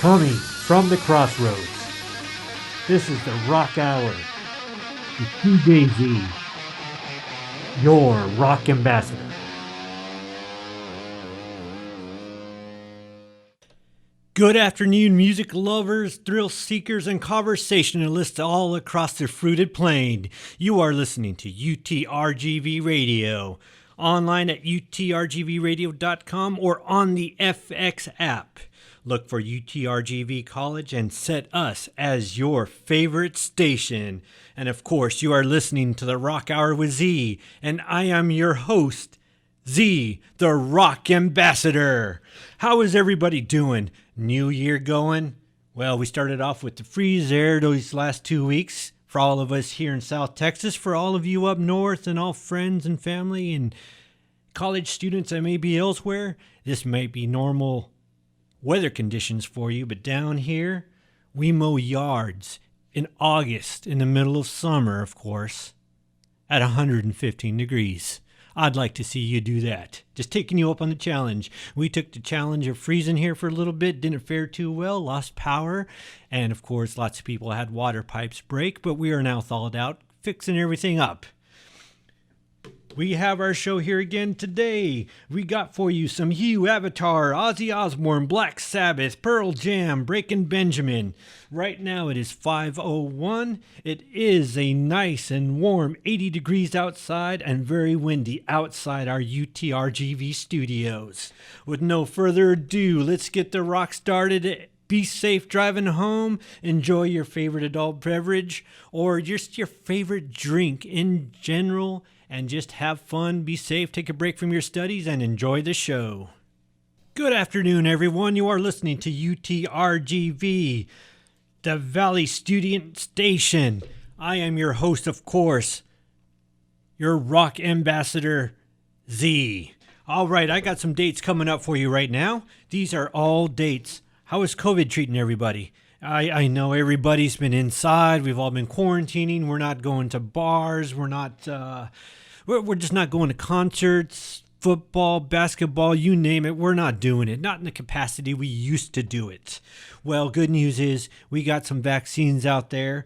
Coming from the crossroads, this is the Rock Hour with TJZ, your rock ambassador. Good afternoon, music lovers, thrill seekers, and conversationalists all across the fruited plain. You are listening to UTRGV Radio, online at utrgvradio.com or on the FX app. Look for UTRGV College and set us as your favorite station. And of course, you are listening to the Rock Hour with Z, and I am your host, Z, the Rock Ambassador. How is everybody doing? New year going? Well, we started off with the freeze there those last 2 weeks for all of us here in South Texas, for all of you up north and all friends and family and college students that may be elsewhere. This might be normal weather conditions for you, but down here, we mow yards in August, in the middle of summer, of course, at 115 degrees. I'd like to see you do that. Just taking you up on the challenge. We took the challenge of freezing here for a little bit, didn't fare too well, lost power, and of course lots of people had water pipes break, but we are now thawed out, fixing everything up. We have our show here again today. We got for you some Hugh, Avatar, Ozzy Osbourne, Black Sabbath, Pearl Jam, Breaking Benjamin. Right now it is 5:01. It is a nice and warm 80 degrees outside and very windy outside our UTRGV studios. With no further ado, let's get the rock started. Be safe driving home. Enjoy your favorite adult beverage or just your favorite drink in general. And just have fun, be safe, take a break from your studies, and enjoy the show. Good afternoon, everyone. You are listening to UTRGV, the Valley Student Station. I am your host, of course, your rock ambassador, Z. All right, I got some dates coming up for you right now. These are all dates. How is COVID treating everybody? I know everybody's been inside. We've all been quarantining. We're not going to bars. We're just not going to concerts, football, basketball, you name it. We're not doing it. Not in the capacity we used to do it. Well, good news is we got some vaccines out there.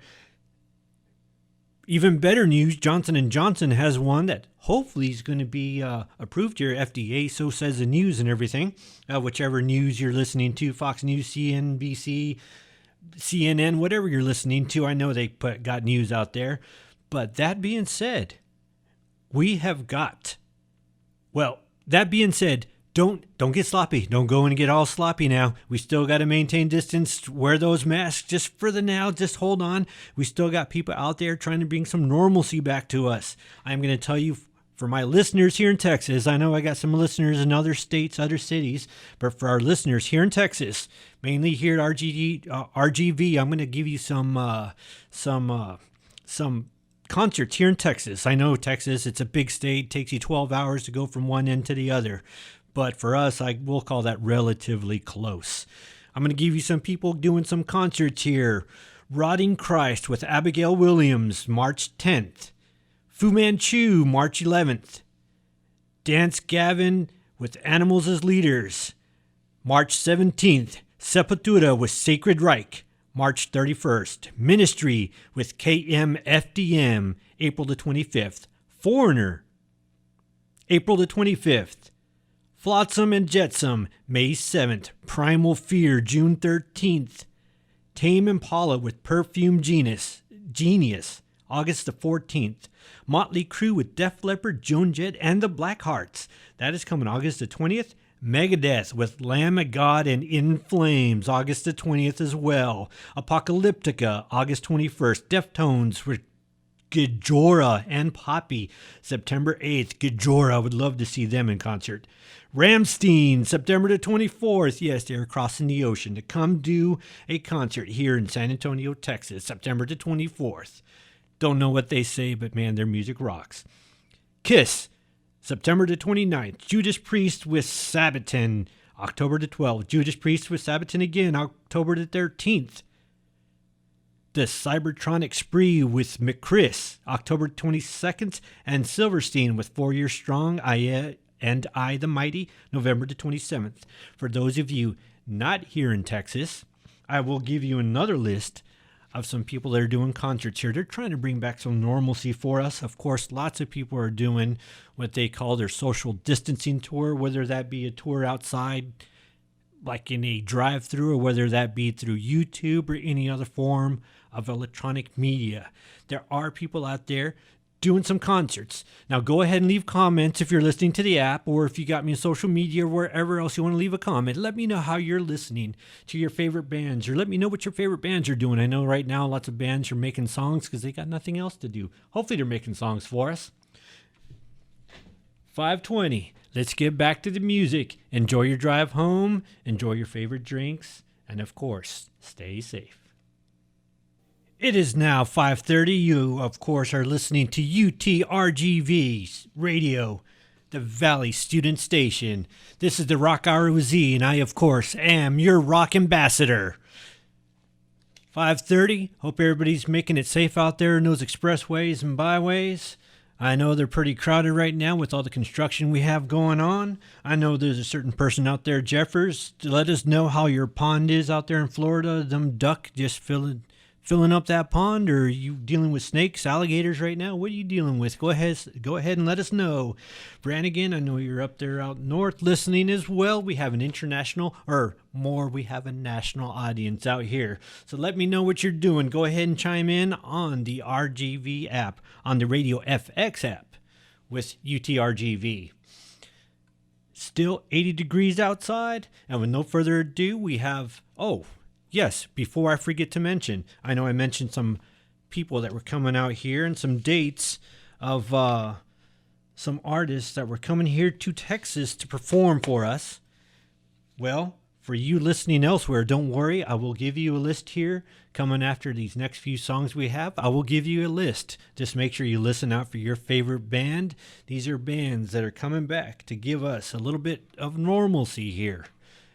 Even better news, Johnson & Johnson has one that hopefully is going to be approved here, FDA, so says the news and everything. Whichever news you're listening to, Fox News, CNBC, CNN, whatever you're listening to, I know they got news out there. But that being said, don't get sloppy. Don't go and get all sloppy now. We still got to maintain distance, wear those masks just for the now. Just hold on. We still got people out there trying to bring some normalcy back to us. I'm going to tell you, for my listeners here in Texas, I know I got some listeners in other states, other cities, but for our listeners here in Texas, mainly here at RGV, I'm going to give you some concerts here in Texas. I know Texas, it's a big state, takes you 12 hours to go from one end to the other, but for us, we'll call that relatively close. I'm going to give you some people doing some concerts here. Rotting Christ with Abigail Williams, March 10th. Fu Manchu, March 11th. Dance Gavin with Animals as Leaders, March 17th. Sepultura with Sacred Reich, March 31st. Ministry with KMFDM, April the 25th. Foreigner, April the 25th. Flotsam and Jetsam, May 7th. Primal Fear, June 13th. Tame Impala with Perfume Genius, August the 14th. Motley Crue with Def Leppard, Joan Jett, and the Blackhearts. That is coming August the 20th. Megadeth with Lamb of God and In Flames, August the 20th as well. Apocalyptica, August 21st. Deftones with Gajora and Poppy, September 8th. Gajora, I would love to see them in concert. Rammstein, September the 24th. Yes, they're crossing the ocean to come do a concert here in San Antonio, Texas, September the 24th. Don't know what they say, but man, their music rocks. Kiss, September the 29th. Judas Priest with Sabaton, October the 12th. Judas Priest with Sabaton again, October the 13th. The Cybertronic Spree with McChris, October 22nd. And Silverstein with 4 Years Strong, I the Mighty, November the 27th. For those of you not here in Texas, I will give you another list of some people that are doing concerts here. They're trying to bring back some normalcy for us. Of course, lots of people are doing what they call their social distancing tour, whether that be a tour outside, like in a drive-through, or whether that be through YouTube or any other form of electronic media. There are people out there doing some concerts. Now go ahead and leave comments if you're listening to the app, or if you got me on social media or wherever else you want to leave a comment. Let me know how you're listening to your favorite bands, or let me know what your favorite bands are doing. I know right now lots of bands are making songs because they got nothing else to do. Hopefully they're making songs for us. 5:20. Let's get back to the music. Enjoy your drive home, enjoy your favorite drinks, and of course, stay safe. It is now 5:30. You, of course, are listening to UTRGV Radio, the Valley Student Station. This is the Rock Hour with Z, and I, of course, am your rock ambassador. 5:30. Hope everybody's making it safe out there in those expressways and byways. I know they're pretty crowded right now with all the construction we have going on. I know there's a certain person out there, Jeffers, to let us know how your pond is out there in Florida. Them duck just filling up that pond, or are you dealing with snakes, alligators right now? What are you dealing with? Go ahead and let us know. Brannigan, I know you're up there out north listening as well. We have we have a national audience out here. So let me know what you're doing. Go ahead and chime in on the RGV app, on the Radio FX app with UTRGV. Still 80 degrees outside, and with no further ado, we have, yes, before I forget to mention, I know I mentioned some people that were coming out here and some dates of some artists that were coming here to Texas to perform for us. Well, for you listening elsewhere, don't worry. I will give you a list here coming after these next few songs we have. I will give you a list. Just make sure you listen out for your favorite band. These are bands that are coming back to give us a little bit of normalcy here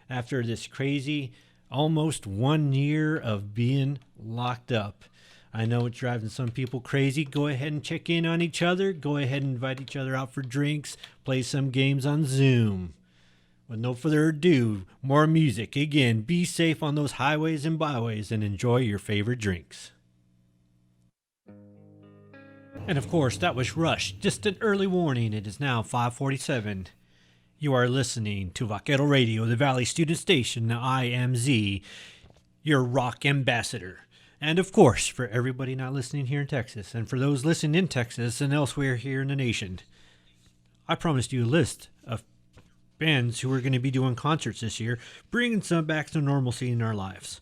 after this crazy almost 1 year of being locked up. I know it's driving some people crazy. Go ahead and check in on each other. Go ahead and invite each other out for drinks. Play some games on Zoom. With no further ado, more music. Again, be safe on those highways and byways and enjoy your favorite drinks. And of course, that was Rush. Just an early warning. It is now 5:47. You are listening to Vaquero Radio, the Valley Student Station. I am Z, your rock ambassador. And of course, for everybody not listening here in Texas, and for those listening in Texas and elsewhere here in the nation, I promised you a list of bands who are going to be doing concerts this year, bringing some back to normalcy in our lives.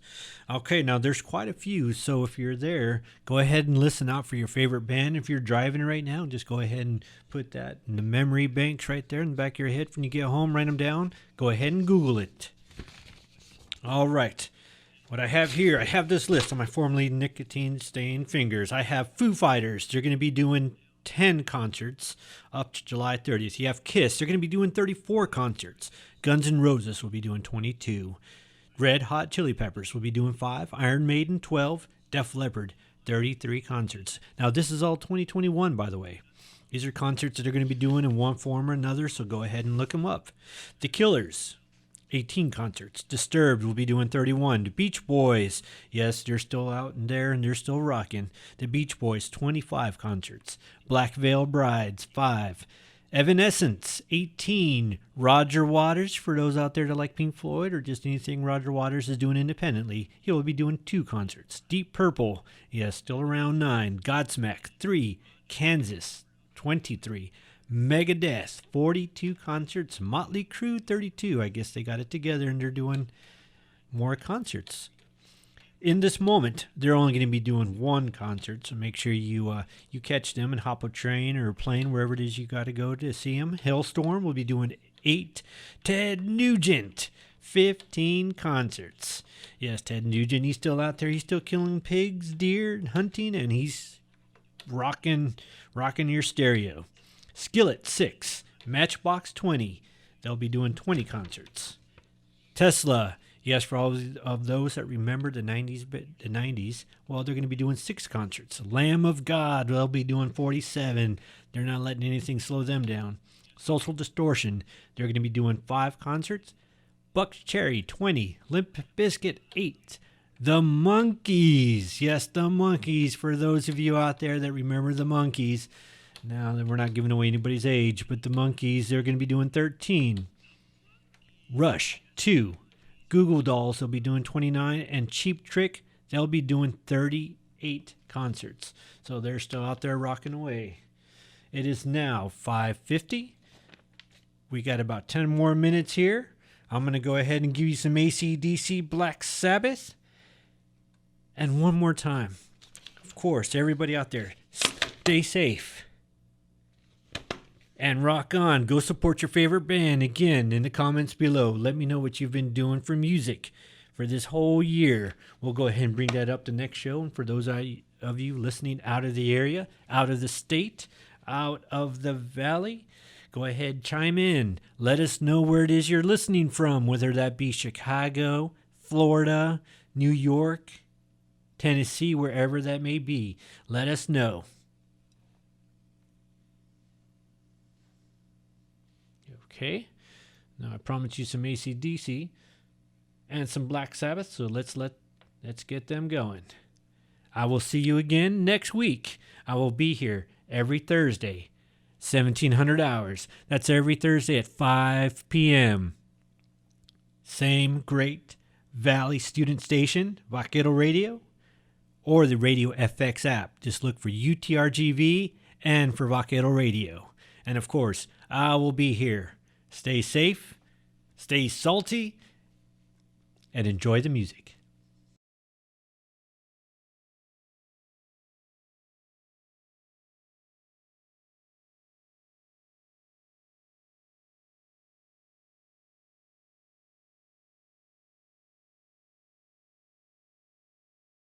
Okay, now there's quite a few, so if you're there, go ahead and listen out for your favorite band. If you're driving right now, just go ahead and put that in the memory banks right there in the back of your head. When you get home, write them down. Go ahead and Google it. All right. What I have here, I have this list on my formerly nicotine-stained fingers. I have Foo Fighters. They're going to be doing 10 concerts up to July 30th. You have Kiss. They're going to be doing 34 concerts. Guns N' Roses will be doing 22. Red Hot Chili Peppers will be doing 5. Iron Maiden, 12. Def Leppard, 33 concerts. Now, this is all 2021, by the way. These are concerts that they're going to be doing in one form or another, so go ahead and look them up. The Killers, 18 concerts. Disturbed will be doing 31. The Beach Boys, yes, they're still out in there and they're still rocking. The Beach Boys, 25 concerts. Black Veil Brides, 5. Evanescence, 18. Roger Waters, for those out there that like Pink Floyd or just anything Roger Waters is doing independently, he will be doing 2 concerts. Deep Purple, yes, still around 9. Godsmack, 3. Kansas, 23. Megadeth, 42 concerts. Motley Crue, 32. I guess they got it together and they're doing more concerts. In this moment, they're only going to be doing 1 concert, so make sure you catch them and hop a train or a plane, wherever it is you got to go to see them. Hailstorm will be doing 8. Ted Nugent, 15 concerts. Yes, Ted Nugent, he's still out there. He's still killing pigs, deer, and hunting, and he's rocking your stereo. Skillet, 6. Matchbox, 20. They'll be doing 20 concerts. Tesla, yes, for all of those that remember the 90s, well, they're going to be doing 6 concerts. Lamb of God, they'll be doing 47. They're not letting anything slow them down. Social Distortion, they're going to be doing 5 concerts. Buckcherry, 20. Limp Bizkit, 8. The Monkees. Yes, the Monkees. For those of you out there that remember the Monkees, now that we're not giving away anybody's age, but the Monkees, they're going to be doing 13. Rush, 2. Google Dolls, they'll be doing 29. And Cheap Trick, they'll be doing 38 concerts. So they're still out there rocking away. It is now 5:50. We got about 10 more minutes here. I'm going to go ahead and give you some AC/DC Black Sabbath. And one more time, of course, everybody out there, stay safe. And rock on. Go support your favorite band. Again, in the comments below, let me know what you've been doing for music for this whole year. We'll go ahead and bring that up the next show. And for those of you listening out of the area, out of the state, out of the valley, go ahead, chime in. Let us know where it is you're listening from, whether that be Chicago, Florida, New York, Tennessee, wherever that may be. Let us know. Okay, now I promised you some AC/DC and some Black Sabbath, so let's get them going. I will see you again next week. I will be here every Thursday, 1700 hours. That's every Thursday at 5 p.m. Same Great Valley student station, Vaquero Radio, or the Radio FX app. Just look for UTRGV and for Vaquero Radio. And of course, I will be here. Stay safe, stay salty, and enjoy the music.